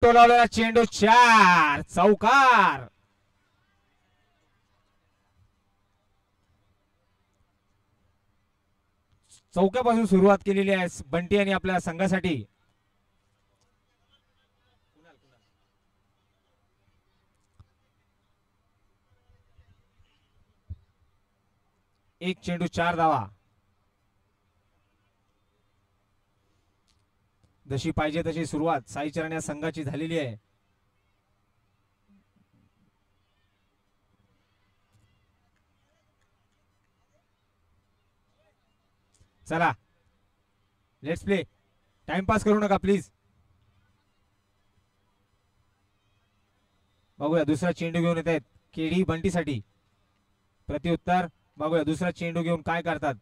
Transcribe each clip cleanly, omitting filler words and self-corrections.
टोलावलेला चेंडू 4 चौकार. चौक्यापासून सुरुवात केलेली आहे बंटी आणि आपल्या संघासाठी. एक चेंडू 4 धावा. जशी पाहिजे तशी सुरुवात साईचरण या संघाची झालेली आहे. चला लेट्स प्ले. टाइमपास करू नका प्लीज. बघूया दुसरा चेंडू घेऊन येत आहेत केडी बंटीसाठी. प्रत्युत्तर बघूया दुसरा चेंडू घेऊन काय करतात.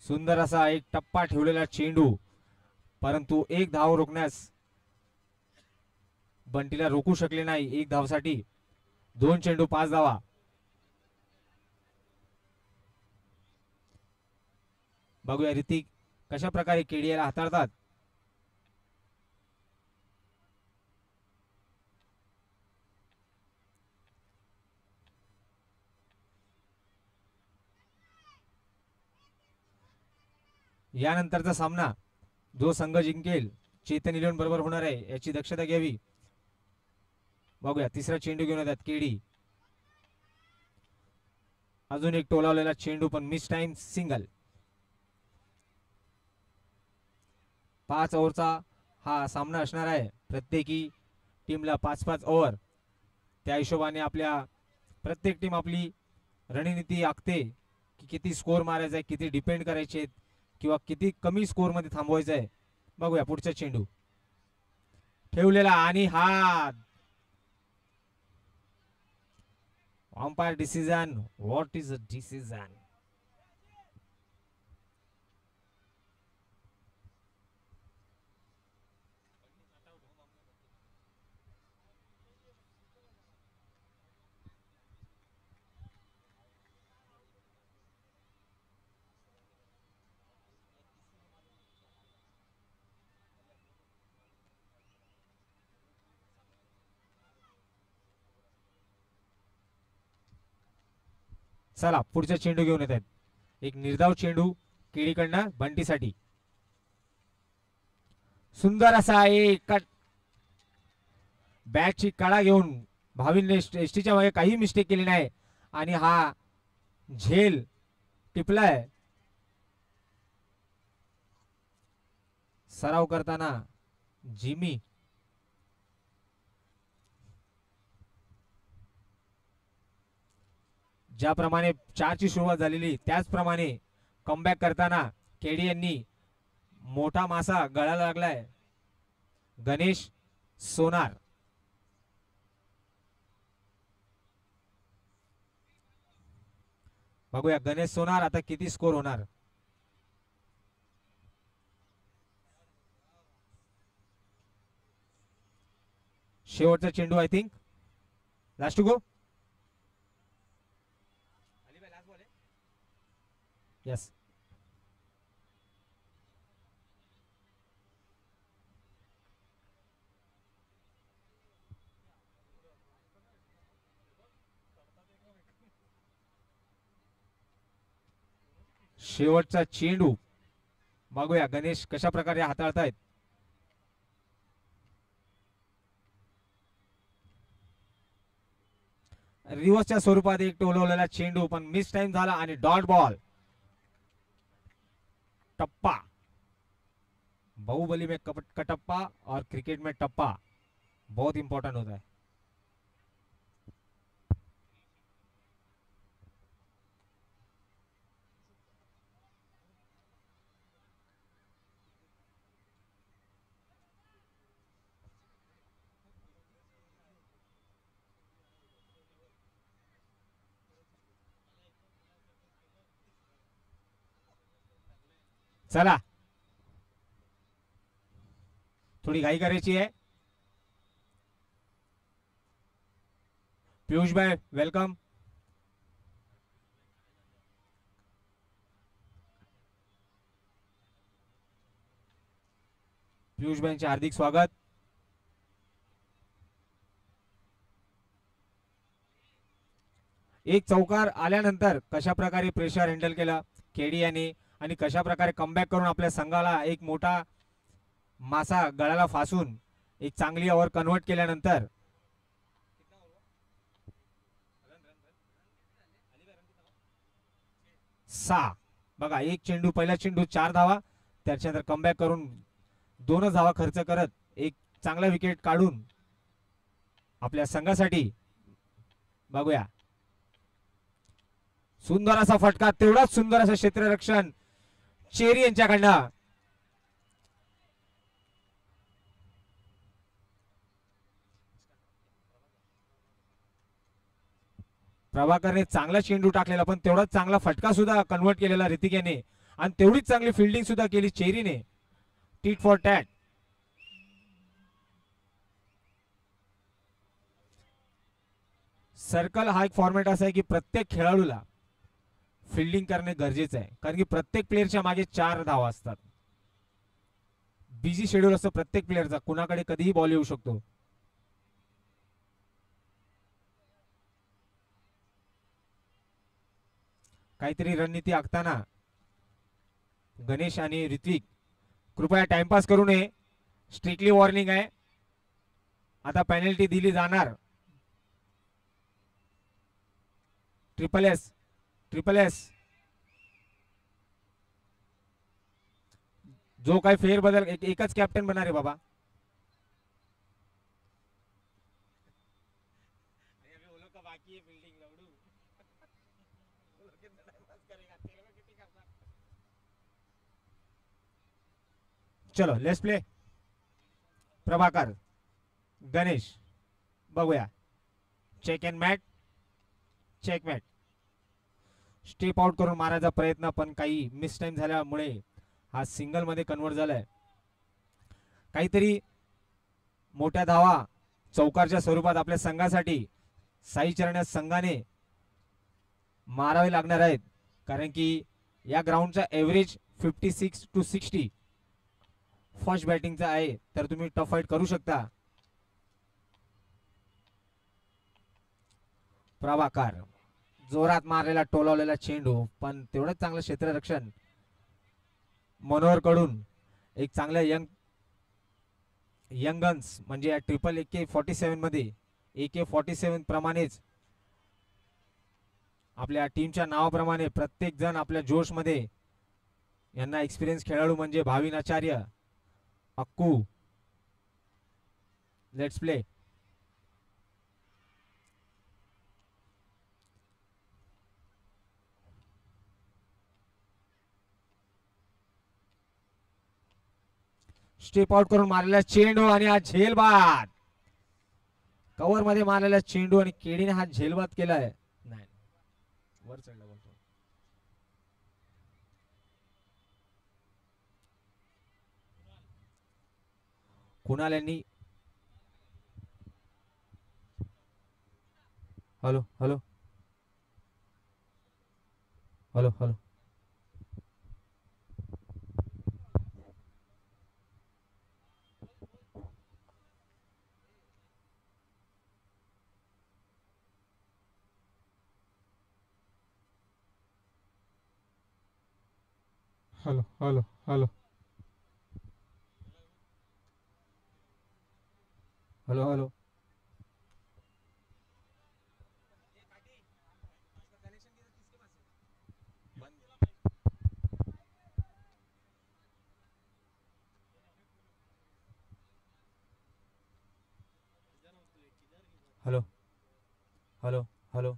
सुंदर असा एक टप्पा ठेवलेला चेंडू, परंतु एक धाव रोखण्यास बंटीला रोखू शकले नाही. एक धावसाठी 2 चेंडू 5 धावा. बघूया ऋतिक कशा प्रकारे केडीला हाताळतात. यानंतरचा सामना जो संघ जिंकेल चेतन 11 बरोबर होणार आहे याची दक्षता घ्यावी. बघूया तिसरा चेंडू घेऊन येतात केडी. अजून एक टोलावलेला चेंडू पण मिस टाइम सिंगल. 5 ओव्हरचा हा सामना असणार आहे. प्रत्येकी टीमला 5-5 ओव्हर. त्या हिशोबाने आपल्या प्रत्येक टीम आपली रणनीती आखते की किती स्कोर मारायचा आहे, किती डिपेंड करायचे किंवा किती कमी स्कोर मध्ये थांबवायचं आहे. बघूया पुढचा चेंडू ठेवलेला आणि हात. Umpire decision. What is a decision. चला पुढचा चेंडू घेऊन येत आहेत. एक निर्धाव चेंडू केडीकडनं बंटीसाठी. सुंदर असा एक बॅटची कडा घेऊन भावीने एसटीच्या मागे काही मिस्टेक केली नाही आणि हा झेल टिपलाय. सराव करताना जिमी ज्याप्रमाणे 4 ची सुरुवात झालेली त्याचप्रमाणे कमबॅक करताना केडी यांनी मोठा मासा गळाला लागलाय. गणेश सोनार. बघूया गणेश सोनार आता किती स्कोर होणार. शेवटचा चेंडू I think last to go. Yes. शेवटचा चेंडू बघूया गणेश कशा प्रकारे हाताळतायत. रिव्हर्सच्या स्वरूपात एक टोलवलेला चेंडू पण मिस टाइम झाला आणि डॉट बॉल. टप्पा. बाहुबली में कटप्पा और क्रिकेट में टप्पा बहुत इंपॉर्टेंट होता है. चला थोड़ी घाई करायची आहे. पीयूष भाई वेलकम. पियुषबाईंचे हार्दिक स्वागत. एक चौकार आल्यानंतर कशा प्रकारे प्रेशर हँडल केला केडी याने आणि कशा प्रकारे कमबॅक करून आपल्या संघाला एक मोठा मासा गळाला फासून एक चांगली ओव्हर कन्वर्ट केल्यानंतर 6 बघा, एक चेंडू, पहिला चेंडू 4 धावा, त्याच्यानंतर कमबॅक करून 2 धावा खर्च करत एक चांगला विकेट काढून आपल्या संघासाठी बघूया. सुंदर असा फटका, तेवढाच सुंदर असं क्षेत्ररक्षण चेरी यांच्याकडनं. प्रभाकरने चांगला चेंडू टाकलेला, पण तेवढाच चांगला फटका सुद्धा कन्वर्ट केलेला ऋतिक याने आणि तेवढीच चांगली फिल्डिंग सुद्धा केली चेरीने. Tit for tat. सर्कल हा एक फॉर्मॅट असा आहे की प्रत्येक खेळाडूला फिल्डिंग करणे गरजेचं आहे, कारण की प्रत्येक प्लेअरच्या मागे 4 धावा असतात. बिझी शेड्यूल असतो प्रत्येक प्लेअरचा, कुणाकडे कधीही बॉल येऊ शकतो. काहीतरी रणनीती आखताना गणेश आणि ऋत्विक कृपया टाइमपास करू नये. स्ट्रिक्टली वॉर्निंग आहे. आता पेनल्टी दिली जाणार. Triple S, triple S. जो काही फेरबदल, एकच कॅप्टन बना रे बाबा. चलो लेट्स प्ले. प्रभाकर, गणेश, बघूया. Check and mate, check mate. Step out करून मारायचा प्रयत्न, पण काही मिस टाइम झाल्यामुळे हा सिंगल मध्ये कन्वर्ट झालाय. काहीतरी मोठ्या धावा चौकारच्या स्वरूपात आपल्या संघासाठी साई चरण संघाने मारावे लागणार आहेत, कारण की या ग्राउंडचा एव्हरेज 56 to 60 फर्स्ट बॅटिंगचा आहे, तर तुम्ही टफ फाईट करू शकता. प्रभाकर, जोरात मारलेला टोलावलेला चेंडू, पण तेवढंच चांगलं क्षेत्ररक्षण मनोहर कडून. एक चांगल्या यंगन्स म्हणजे या ट्रिपल AK-47 मध्ये AK-47 प्रमाणेच आपल्या टीमच्या नावाप्रमाणे प्रत्येक जण आपल्या जोश मध्ये, यांना एक्सपिरियन्स खेळाडू म्हणजे Bhavin Acharya, Akku. Let's play. Step out करून मारलेला चेंडू आणि हा झेलबाद. कव्हर मध्ये मारलेला चेंडू आणि केडीने हा झेलबाद केलाय. नाही, वर चढला बोलतो. कुणाल यांनी hello hello hello hello hello hello hello hello hello. Hello hello hello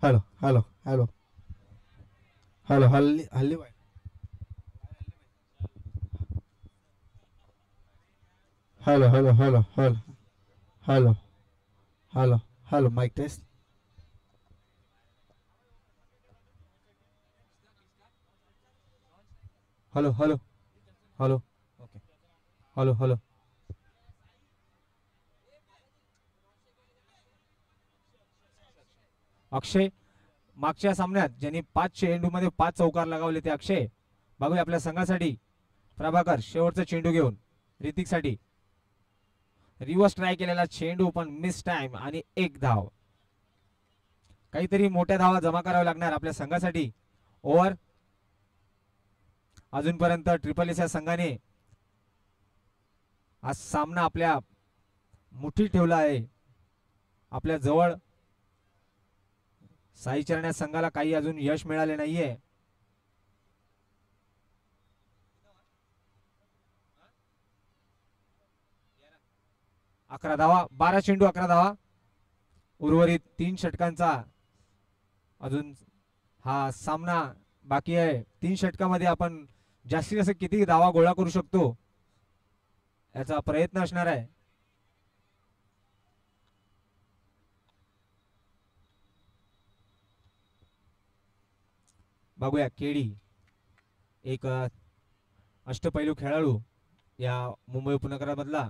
hello hello hello hello. हल्ली हल्ली hello hello hello hello hello hello hello. Mic test. Hello hello hello. Okay. Hello hello. Akshay, मागच्या सामन्यात ज्यांनी 5 चेंडू मध्ये 5 चौकार लगावले ते अक्षय. बघूया आपल्या संघासाठी प्रभाकर शेवटचा चेंडू घेऊन ऋतिक साठी. रिव्हर्स ट्राय केलेला चेंडू पण मिस टाइम आणि एक धाव. काहीतरी मोठ्या धावा जमा कराव्या लागणार आपल्या संघासाठी. ओव्हर अजूनपर्यंत ट्रिपल एस या संघाने हा सामना आपल्या मुठीत ठेवला आहे. आपल्या जवळ साई चरण या संघाला काही अजून यश मिळाले नाहीये. अकरा धावा, 12 चेंडू 11 धावा. उर्वरित 3 षटकांचा अजून हा सामना बाकी आहे. 3 षटकामध्ये आपण जास्तीत जास्त किती धावा गोळा करू शकतो याचा प्रयत्न असणार आहे. बघूया केडी एक अष्टपैलू खेळाडू या मुंबई उपनगरामधला.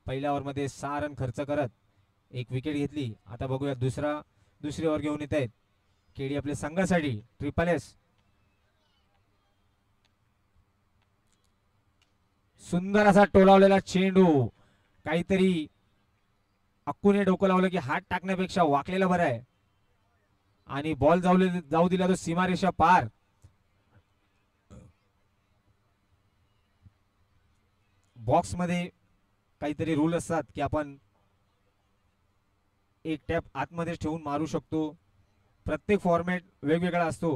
पहिल्या ओव्हरमध्ये 6 रन खर्च करत एक विकेट घेतली. आता बघूया दुसरी ओव्हर घेऊन येत आहेत केडी आपल्या संघासाठी. ट्रिपल एस सुंदर असा टोलावलेला चेंडू. काहीतरी अक्कूने डोकं लावलं की हात टाकण्यापेक्षा वाकलेलं बरं आहे. आणि बॉल जाऊ दिला तो सीमारेषा पार. बॉक्स मध्ये काहीतरी रूल असतात की आपण एक टॅप आतमध्ये ठेवून मारू शकतो. प्रत्येक फॉर्मॅट वेगवेगळा असतो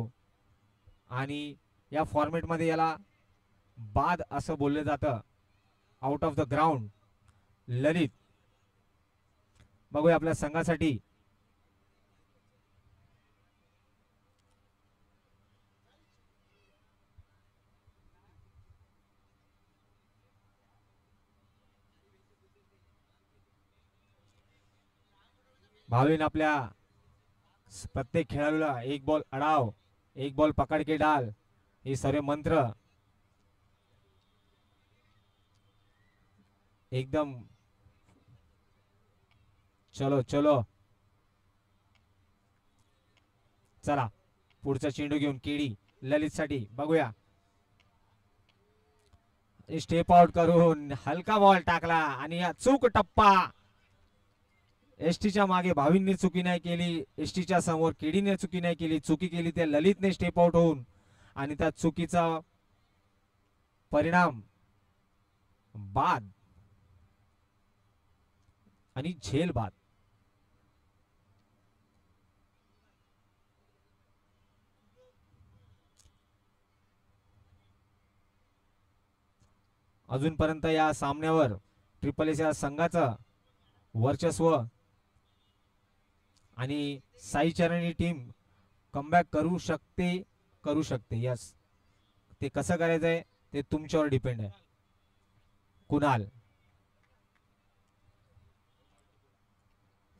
आणि या फॉर्मॅट मध्ये याला बाद असं बोललं जातं. Out of the ground. Lalit बघूया आपल्या संघासाठी भावीन आपल्या प्रत्येक खेळाडूला एक बॉल अडाव, एक बॉल पकड के डाल हे सर्व मंत्र एकदम. चलो चलो चला पुढचा चेंडू घेऊन केडी ललित साठी. बघूया स्टेप आउट करून हलका बॉल टाकला आणि या चूक टप्पा. एसटीच्या मागे भावींनी चुकी नाही केली, एसटीच्या समोर केडीने चुकी नाही केली. चुकी केली त्या ललितने स्टेप आउट होऊन आणि त्या चुकीचा परिणाम बाद आणि झेल बाद. अजूनपर्यंत या सामन्यावर ट्रिपल एस या संघाचं वर्चस्व आणि साई चरण ही टीम कमबॅक करू शकते. यस, ते कसं करायचंय ते तुमच्यावर डिपेंड आहे.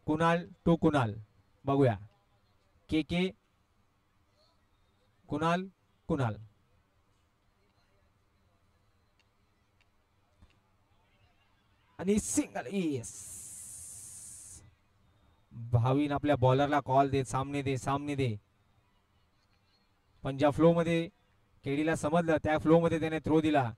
कुणाल टू कुणाल. बघूया के कुणाल आणि सिंगल. येस, भावीन आपल्या बॉलरला कॉल दे, सामने दे. पण ज्या फ्लो मध्ये केडीला समजलं त्या फ्लो मध्ये त्याने थ्रो दिला.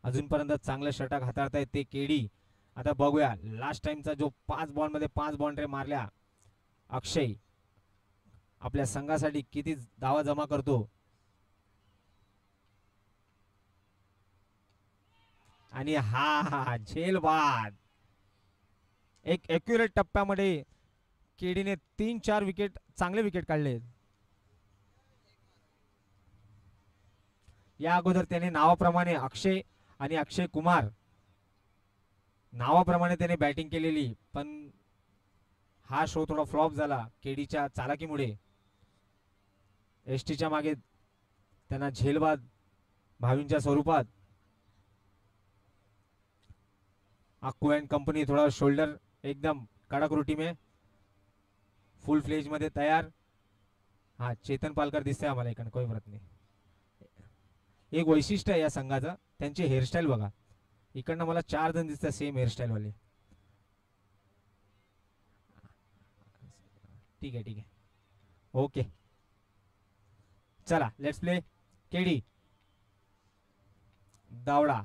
अजूनपर्यंत चांगलं षटक हाताळतायत ते केडी. आता बघूया लास्ट टाइमचा जो 5 बॉल मध्ये 5 बाउंड्री मारल्या अक्षय आपल्या संघासाठी किती धावा जमा करतो. आणि हा झेल बाद. एक एक्युरेट टप्प्यामध्ये केडीने 3-4 विकेट चांगले विकेट काढले. या अगोदर त्याने नावाप्रमाणे अक्षय कुमार नावाप्रमाणे त्याने बॅटिंग केलेली, पण हा शो थोडा फ्लॉप झाला केडीच्या चालाकीमुळे. एसटीच्या मागे त्यांना झेलबाद भावींच्या स्वरूपात. अक्कू अँड कंपनी थोडा शोल्डर एकदम कडक रोटी में फुल फ्लेज मध्ये तयार. हा चेतन पालकर दिसतंय आम्हाला इकडे, कोई फरक नाही. एक वैशिष्ट्य आहे या संघाचं, त्यांची हेअरस्टाईल बघा. इकडनं मला 4 जण दिसतात सेम हेअरस्टाईल वाले. ठीक आहे ठीक आहे, ओके. चला लेट्स प्ले. केडी, दावडा,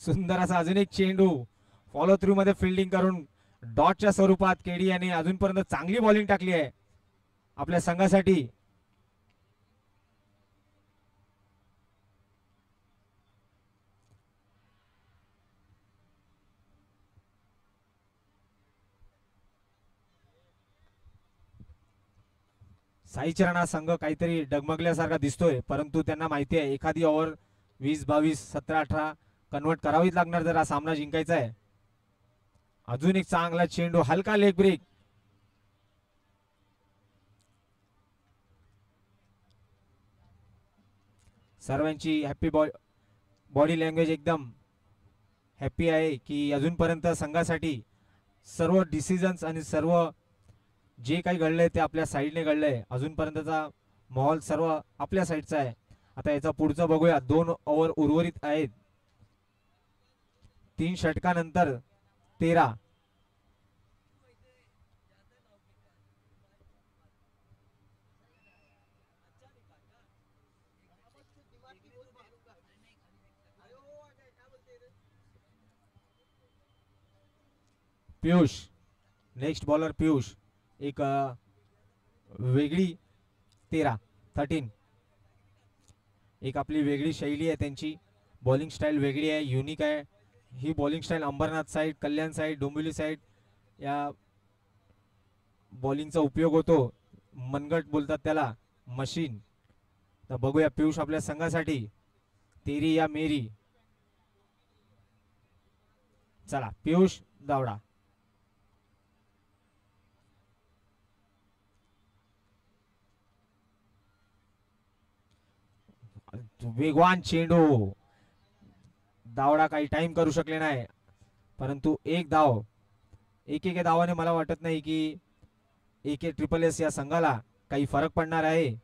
सुंदर असा अजून एक चेंडू फॉलो थ्रू मध्ये फिल्डिंग करून डॉटच्या स्वरूपात केडी यांनी अजूनपर्यंत चांगली बॉलिंग टाकली आहे आपल्या संघासाठी. साईच राणा संघ काहीतरी डगमगल्यासारखा दिसतोय, परंतु त्यांना माहिती आहे एखादी ओव्हर 20, 22, 17, 18 कन्वर्ट करावीच लागणार जर हा सामना जिंकायचा आहे. अजून एक चांगला चेंडू, हलका लेग ब्रेक. सर्वांची हॅपी बॉडी लँग्वेज एकदम हॅपी आहे की अजूनपर्यंत संघासाठी सर्व डिसिजन्स आणि सर्व जे काही घडलंय ते आपल्या साईडने घडलंय. अजूनपर्यंतचा माहोल सर्व आपल्या साईडचा आहे. आता याचा पुढचं बघूया. 2 ओव्हर उर्वरित आहेत. 3 षटकानंतर 13. Piyush, next bowler Piyush. एक वेगळी 13 एक आपली वेगळी शैली आहे त्यांची. बॉलिंग स्टाईल वेगळी आहे, युनिक आहे. ही बॉलिंग स्टाईल अंबरनाथ साइड, कल्याण साइड, डोंबिवली साइड या बॉलिंगचा उपयोग होतो. मनगट बोलतात त्याला, मशीन. तर बघूया पियुष आपल्या संघासाठी. तेरी या मेरी. चला पियुष दावडा. वेगवान चेंडू. दावडा काही टाइम करू शकले नाही, परंतु एक धाव. एक धावाने मला वाटत नाही की AK-SSS या संघाला काही फरक पडणार आहे.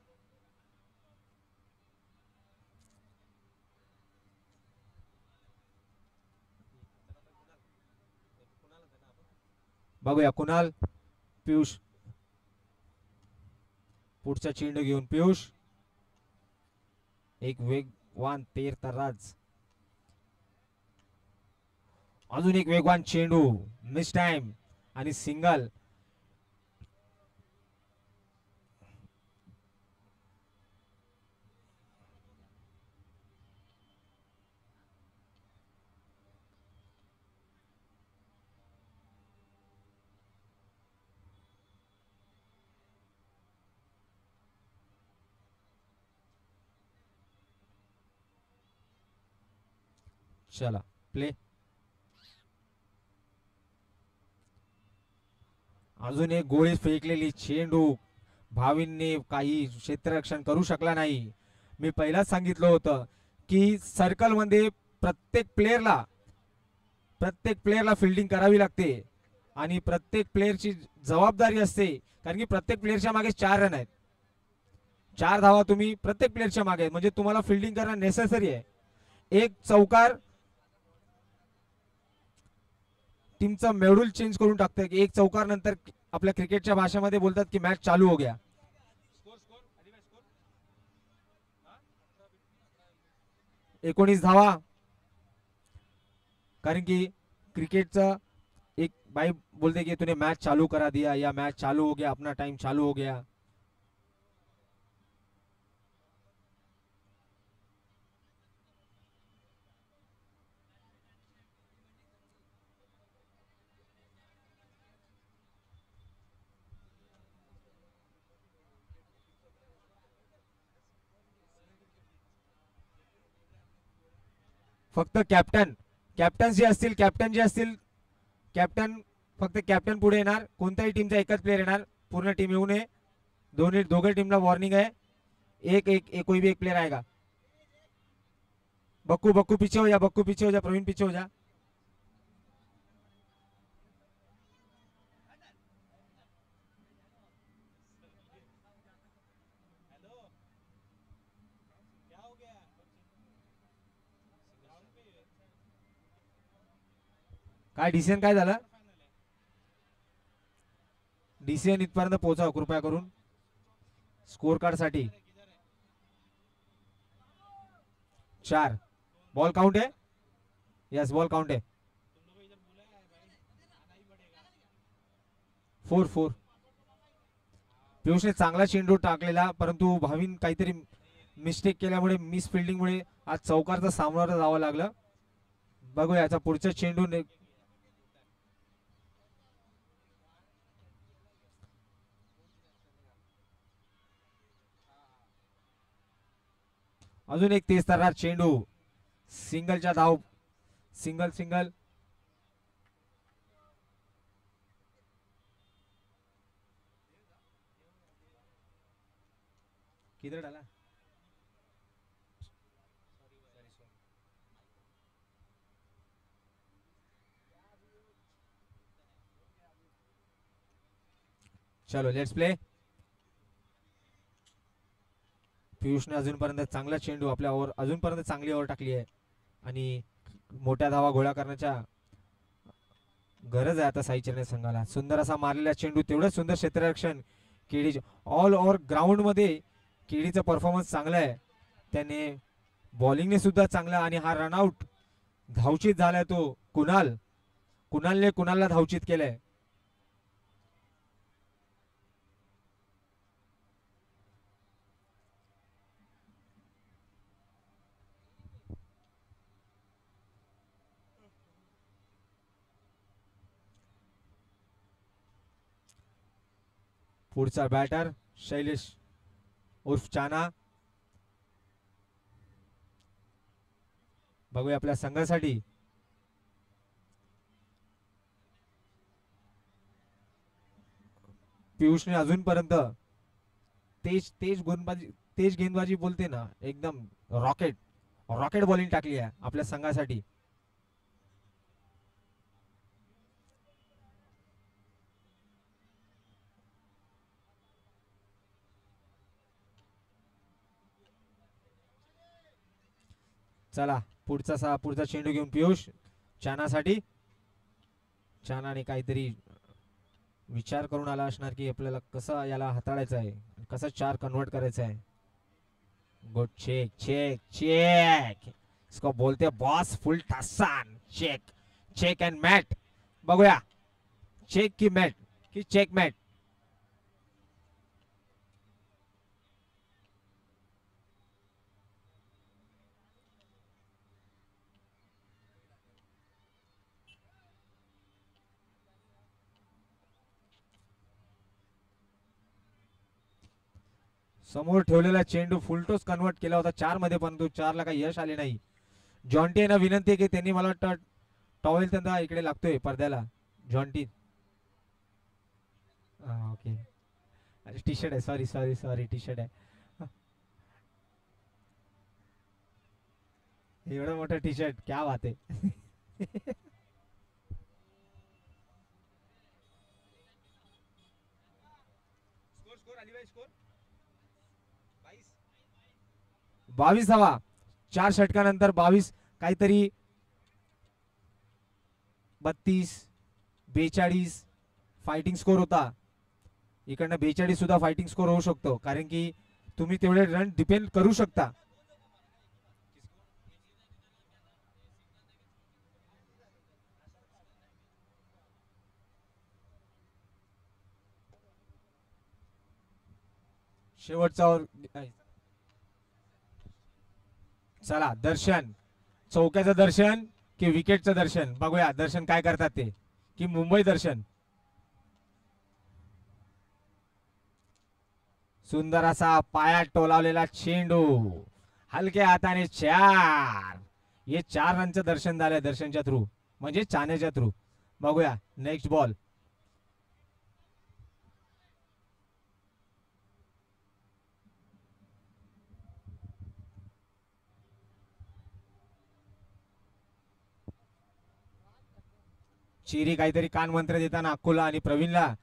बघूया कुणाल. पियुष पुढचा चेंडू घेऊन पियुष. एक वेगवान तेरतर्राज. अजून एक वेगवान चेंडू, मिस टाइम आणि सिंगल. चला प्ले. अजून एक गोळी फेकलेली चेंडू. भावींनी काही क्षेत्ररक्षण करू शकला नाही. मी पहिलाच सांगितलं होतं की सर्कल मध्ये प्रत्येक प्लेयरला फिल्डिंग करावी लागते आणि प्रत्येक प्लेयरची जबाबदारी असते, कारण की प्रत्येक प्लेयरच्या मागे 4 रन आहेत. 4 धावा तुम्ही प्रत्येक प्लेयरच्या मागे आहेत, म्हणजे तुम्हाला फिल्डिंग करणं नेसेसरी आहे. एक चौकार टीमचा मेडूल चेंज करून टाकतोय की एक चौकार नंतर आपल्या क्रिकेटच्या भाषेमध्ये बोलतात की मॅच चालू हो गया. 19 धावा. कारण की क्रिकेटचा एक बाई बोलते की तूने मैच चालू करा दिया या मैच चालू हो गया, अपना टाइम चालू हो गया. फक्त कॅप्टन जे असतील कॅप्टन फक्त कॅप्टन पुढे येणार. कोणत्याही टीमचा एकच प्लेयर येणार, पूर्ण टीम येऊ नये. दोघे टीमला वॉर्निंग आहे. कोई भी एक प्लेयर आएगा. बक्कू पीछे हो जा, बक्कू पीछे हो जा, प्रवीण पीछे हो जा. काय डिसिजन काय झालं? डिसिजन इथपर्यंत पोहोचा कृपया करून स्कोर कार्ड साठी. 4 बॉल काउंट है. यस बॉल काउंट है. 4 पियुषने चांगला चेंडू टाकलेला परंतु भावीन काहीतरी मिस्टेक केल्यामुळे मिस फिल्डिंगमुळे आज चौकारचा सामना जावं लागलं. बघूया याचा पुढचा चेंडू. अजून एक तेज तर्रार चेंडू. सिंगलच्या धाव. Single single. किधर डाला? चलो लेट्स प्ले. पियुषने अजूनपर्यंत चांगला चेंडू आपल्या ओव्हर अजूनपर्यंत चांगली ओव्हर टाकली आहे आणि मोठ्या धावा गोळा करण्याच्या गरज आहे आता साई चर्णे संघाला. सुंदर असा मारलेला चेंडू. तेवढं सुंदर क्षेत्ररक्षण केडी. ऑल ओव्हर ग्राउंड मध्ये केडीचा परफॉर्मन्स चांगला आहे. त्याने बॉलिंगने सुद्धा चांगला आणि हा रनआउट धावचित झालाय तो कुणालने कुणालला धावचित केलंय. पुढचा बॅटर शैलेश उर्फ चाना. बघूया आपल्या संघासाठी पियुषने अजूनपर्यंत तेज गेंदबाजी बोलते ना एकदम रॉकेट बॉलिंग टाकली आहे आपल्या संघासाठी. चला पुढचा चेंडू घेऊन पियुष चानासाठी. चानाने काहीतरी विचार करून आला असणार की आपल्याला कसं याला हाताळायचं आहे, कसं 4 कन्वर्ट करायचं आहे. गुड. Check check check. इसको बोलते बॉस फुल टसान. Check and mate. बघूया चेक की मॅट की चेक मॅट. समोर ठेवलेला चेंडू फुलटोस कन्वर्ट केला होता 4 मध्ये परंतु 4 ला काही यश आले नाही. जॉन्टी यांना विनंती आहे की त्यांनी मला वाटतं टॉवेल त्यांना इकडे लागतोय पडद्याला. जॉन्टी. ओके टी शर्ट आहे. सॉरी टी शर्ट आहे. एवढं मोठं टी शर्ट क्या बात आहे. स्कोर 22 धावा. 4 षटकानंतर 22 काहीतरी 32 42 फायटिंग स्कोर होता. इकडनं 42 सुद्धा फायटिंग स्कोर होऊ शकतो कारण की तुम्ही तेवढे रन डिपेंड करू शकता. शेवटचा. चला दर्शन. चौक्याचं दर्शन की विकेटचं दर्शन. बघूया दर्शन काय करतात ते की मुंबई दर्शन. सुंदर असा पायात टोलावलेला चेंडू हलक्या हाताने 4. हे 4 रनचं दर्शन झालंय दर्शनच्या थ्रू म्हणजे चाण्याच्या थ्रू. बघूया नेक्स्ट बॉल. चिरी काहीतरी कान मंत्र देताना अक्कुला आणि प्रवीणला.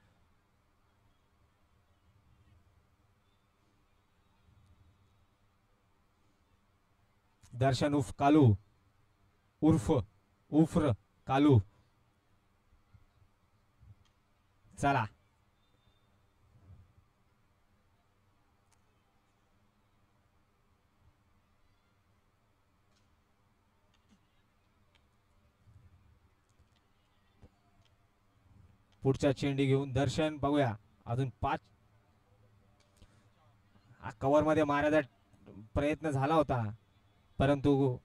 दर्शन उर्फ कालू उर्फ कालू. चला पुढच्या चेंडी घेऊन दर्शन बघूया अजून 5 कव्हर मध्ये मारायचा प्रयत्न झाला होता परंतु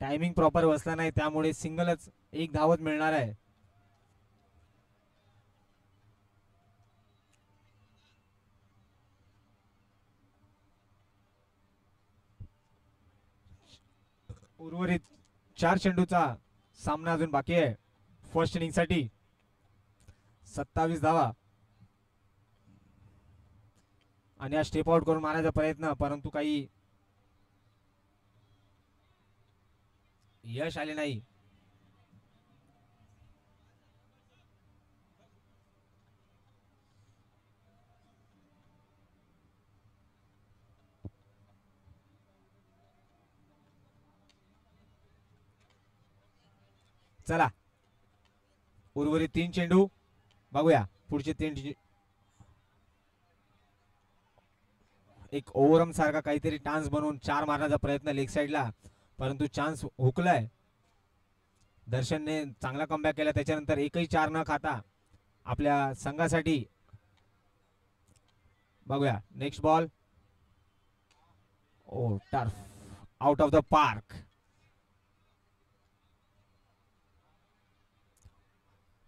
टायमिंग प्रॉपर बसला नाही त्यामुळे सिंगलच एक धावत मिळणार आहे. उर्वरित 4 चेंडूचा सामना अजून बाकी आहे. फर्स्ट इनिंग साठी 27 धावा आणि हा स्टेप आउट करून मारायचा प्रयत्न परंतु काही यश आले नाही. चला उर्वरित 3 चेंडू बघूया पुढचे 3 एक ओव्हरम सारखा काहीतरी टान्स बनवून 4 मारण्याचा प्रयत्न लेग साइडला परंतु चान्स हुकलाय. दर्शनने चांगला कमबॅक केला त्याच्यानंतर एकही 4 न खाता आपल्या संघासाठी बघूया next ball. Oh turf out of the park.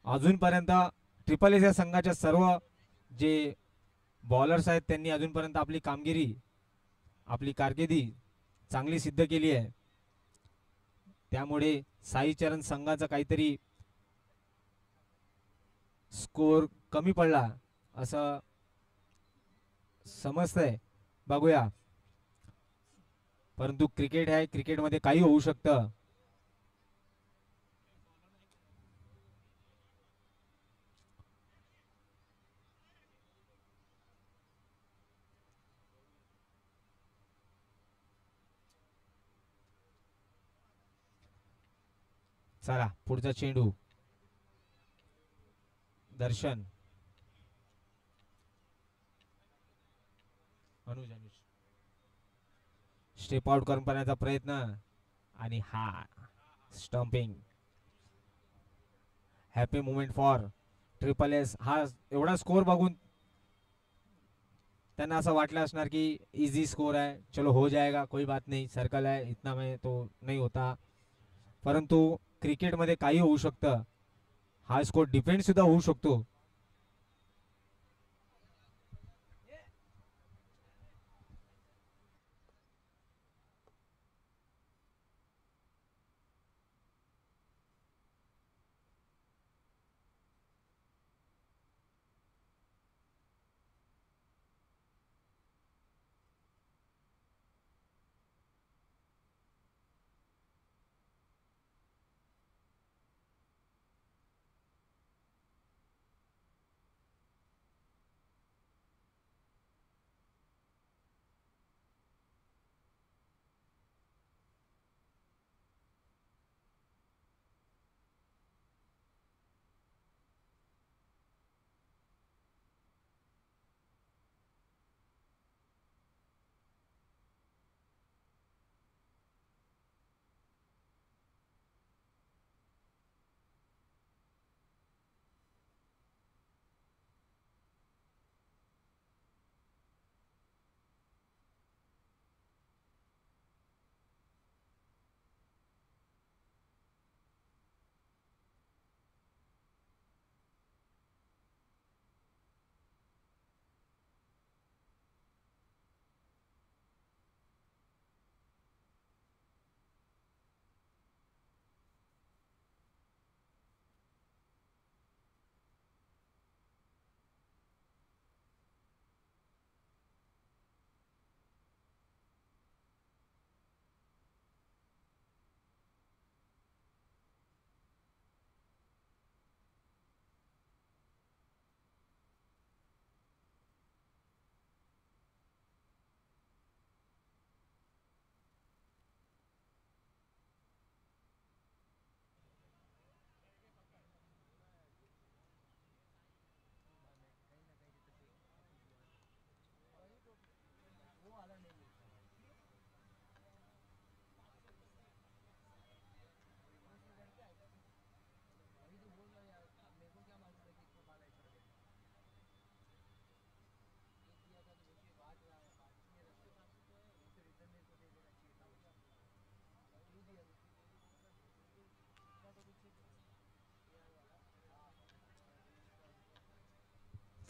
अजूनपर्यंत ट्रिपल एस या संघाच्या सर्व जे बॉलर्स आहेत त्यांनी अजूनपर्यंत आपली कामगिरी आपली कारकिर्दी चांगली सिद्ध केली आहे. त्यामुळे साई चरण संघाचा काहीतरी स्कोर कमी पडला असं समजतंय बघूया परंतु क्रिकेट आहे क्रिकेटमध्ये काही होऊ शकतं. चला पुढचा चेंडू दर्शन अनुज स्टेप आउट करून करण्याचा प्रयत्न आणि हा stumping. Happy moment for triple S. हा एवढा स्कोर बघून त्यांना असं वाटलं असणार की इजी स्कोर है चलो हो जाएगा कोई बात नहीं सर्कल है इतना में तो नहीं होता परंतु क्रिकेटमध्ये काही होऊ शकतं. हा स्कोर डिफेंड सुद्धा होऊ शकतो.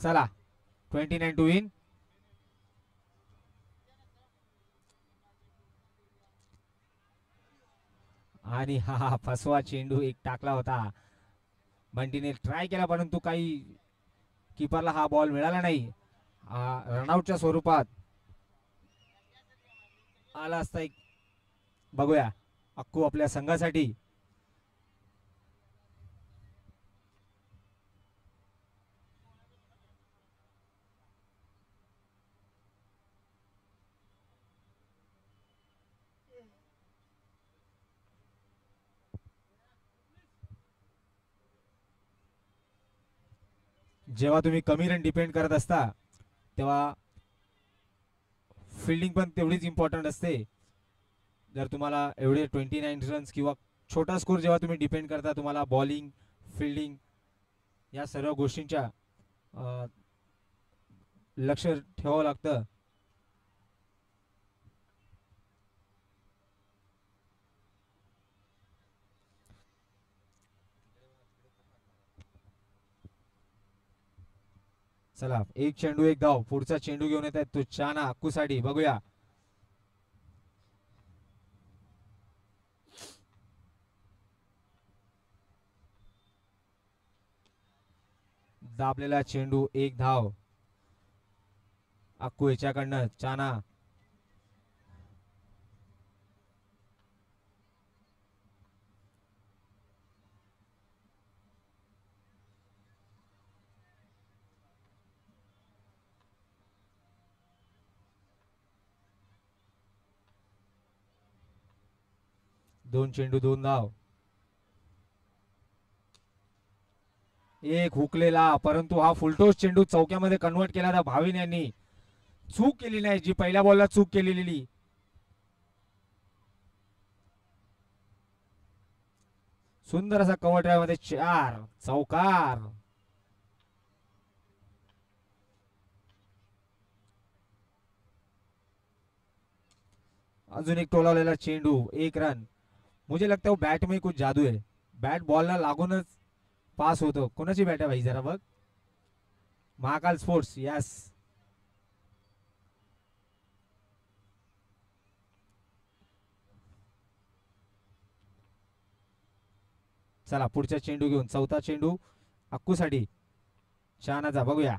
चला 29 टू विन. आणि हा फसवा चेंडू एक टाकला होता. बंटीने ट्राय केला परंतु काही कीपरला हा बॉल मिळाला नाही. रनआउटच्या स्वरूपात आला असता एक. बघूया अक्कू आपल्या संघासाठी. जेव्हा तुम्ही कमी रन डिपेंड करत असता तेव्हा फिल्डिंग पण तेवढीच इम्पॉर्टंट असते. जर तुम्हाला एवढे 29 रन्स किंवा छोटा स्कोर जेव्हा तुम्ही डिपेंड करता तुम्हाला बॉलिंग फिल्डिंग या सर्व गोष्टींच्या लक्ष ठेवावं लागतं. चला एक चेंडू एक धाव. पुढचा चेंडू घेऊन येत आहेत तो चाना अक्कूसाठी. बघूया दाबलेला चेंडू एक धाव. अक्कू याच्याकडनं चाना. दोन चेंडू दोन धाव. एक हुकलेला परंतु हा फुलटोस चेंडू चौक्यामध्ये कन्वर्ट केला तर भाविन यांनी चूक केली नाही जी पहिल्या बॉलला चूक केलेली. सुंदर असा कव्हर मध्ये 4 चौकार. अजून एक टोलावलेला चेंडू एक रन. मुझे लगता है वो बैट में कुछ जादू है. बैट बॉलला लागूनच पास होतो. कोणाची बॅट आहे भाई जरा बघ. महाकाल स्पोर्ट्स. यस चला पुढचा चेंडू घेऊन चौथा चेंडू अक्कूसाठी शहानाचा. बघूया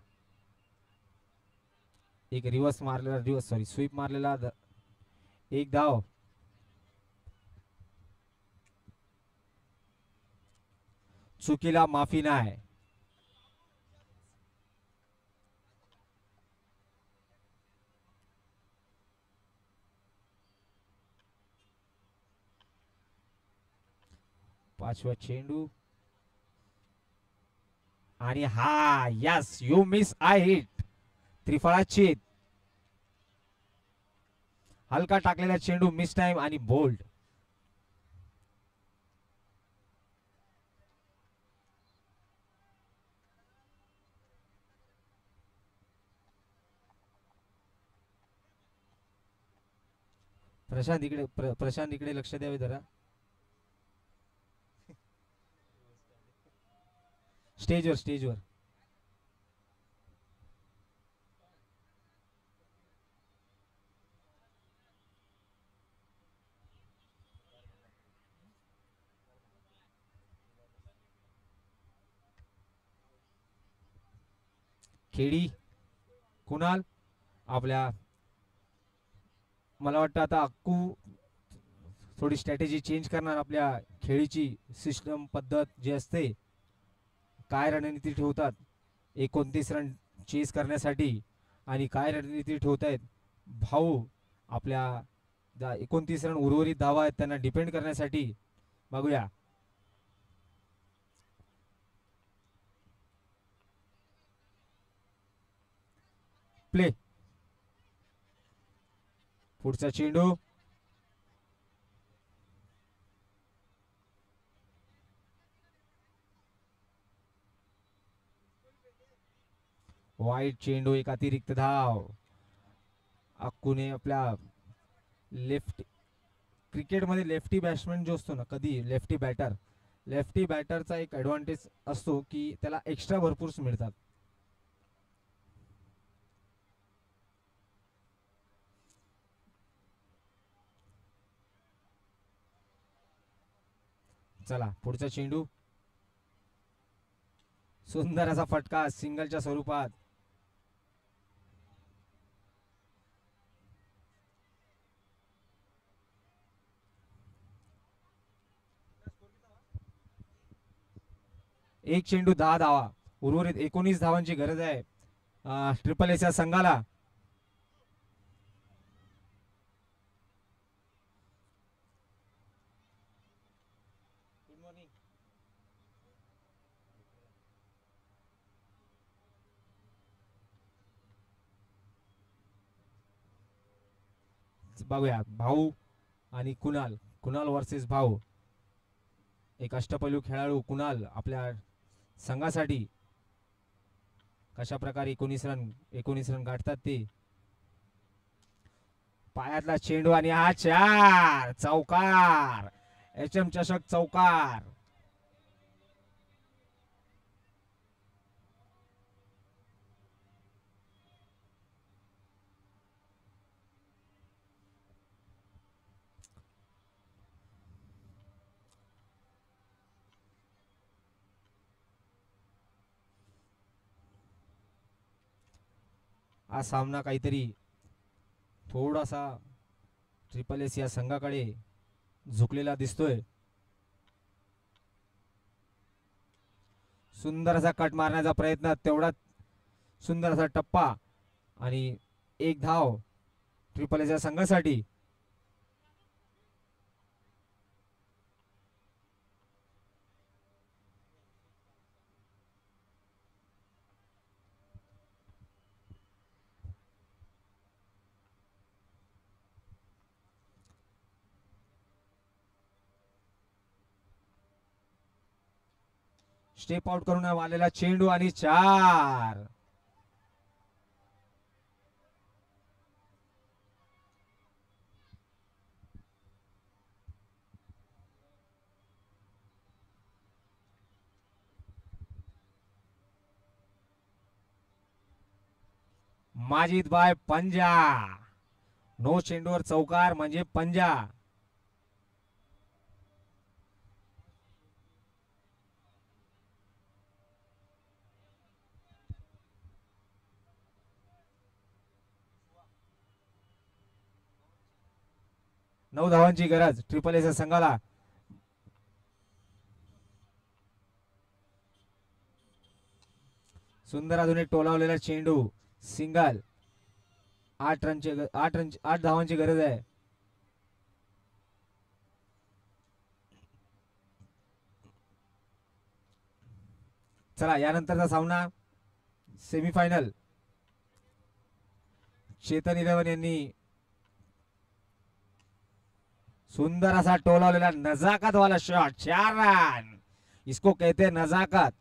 एक रिवर्स मारलेला सॉरी स्वीप मारलेला एक धाव. चुकीला माफी नाही. पाचवा चेंडू आणि हा yes you miss I hit. त्रिफळाची हलका टाकलेला चेंडू मिस टाइम आणि बोल्ड. प्रशांत इकडे लक्ष द्यावे जरा. स्टेजवर खेडी कुणाल आपल्या. मला वाटतं आता अक्कू थोडी स्ट्रॅटेजी चेंज करणार. आपल्या खेळीची सिस्टम पद्धत जी असते काय रणनीती ठेवतात 29 रन चेस करण्यासाठी आणि काय रणनीती ठेवतायत भाऊ आपल्या 29 रन उर्वरित धावा आहेत त्यांना डिपेंड करण्यासाठी. बघूया प्ले. पुढचा चेंडू वाईट चेंडू एक अतिरिक्त धाव. अक्कूने आपल्या लेफ्ट क्रिकेटमध्ये लेफ्टी बॅट्समॅन जो असतो ना कधी लेफ्टी बॅटरचा एक ऍडव्हान्टेज असतो की त्याला एक्स्ट्रा भरपूर मिळतात. चला पुढचा चेंडू, सुंदर असा फटका सिंगलच्या स्वरूपात. एक चेंडू 10 धावा, उर्वरित 19 धावांची गरज आहे ट्रिपल एच्या संघाला. बघूया भाऊ आणि कुणाल, कुणाल वर्सेस भाऊ. एक अष्टपैलू खेळाडू कुणाल आपल्या संघासाठी कशा प्रकारे 19 रन गाठतात ते. पायातला चेंडू आणि हा 4 चौकार, HM चषक चौकार. हा सामना काहीतरी थोडासा ट्रिपल एस या संघाकडे झुकलेला दिसतोय. सुंदर असा कट मारण्याचा प्रयत्न, तेवढा सुंदर असा टप्पा आणि एक धाव ट्रिपल एस या संघासाठी. स्टेप आउट करून आलेला चेंडू आणि 4. माजिद बाय पंजा, नो चेंडूवर चौकार म्हणजे पंजा. नऊ धावांची गरज ट्रिपल एस संघाला. सुंदर अजून एक टोलावलेला चेंडू, सिंगल. 8 धावांची गरज आहे. चला यानंतरचा सामना सेमीफायनल. चेतन 11 यांनी सुंदर असा टोलावलेला नजाकत वाला शॉट, 4 रन. इसको कहते हैं नजाकत.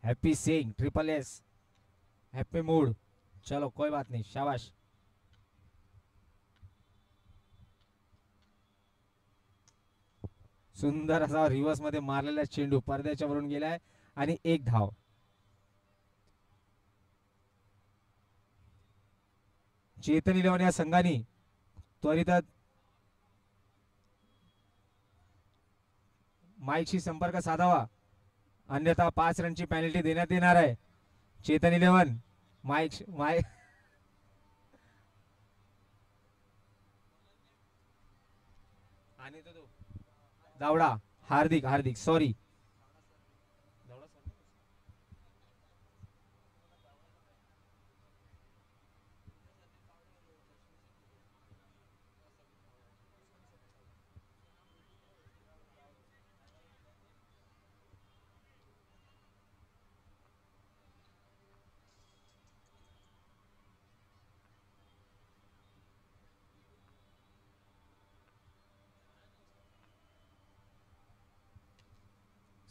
हैप्पी सिंह, ट्रिपल एस हैप्पी मूड. चलो कोई बात नहीं, शाबाश. सुंदर असा रिव्हर्स मध्ये मारलेला चेंडू पडद्याच्या वरून गेलाय आणि एक धाव. चेतन 11 या संघाने त्वरित माईकशी संपर्क साधावा, अन्यथा 5 रनची पेनल्टी देण्यात येणार आहे. चेतन 11 माईक आणि तो दावडा, हार्दिक सॉरी.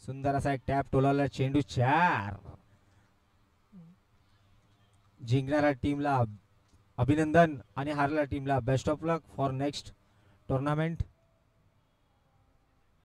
सुंदर असा एक टॅप टोलावला चेंडू, 4. जिंकणाऱ्या टीमला अभिनंदन आणि हारलेल्या टीमला best of luck for next tournament.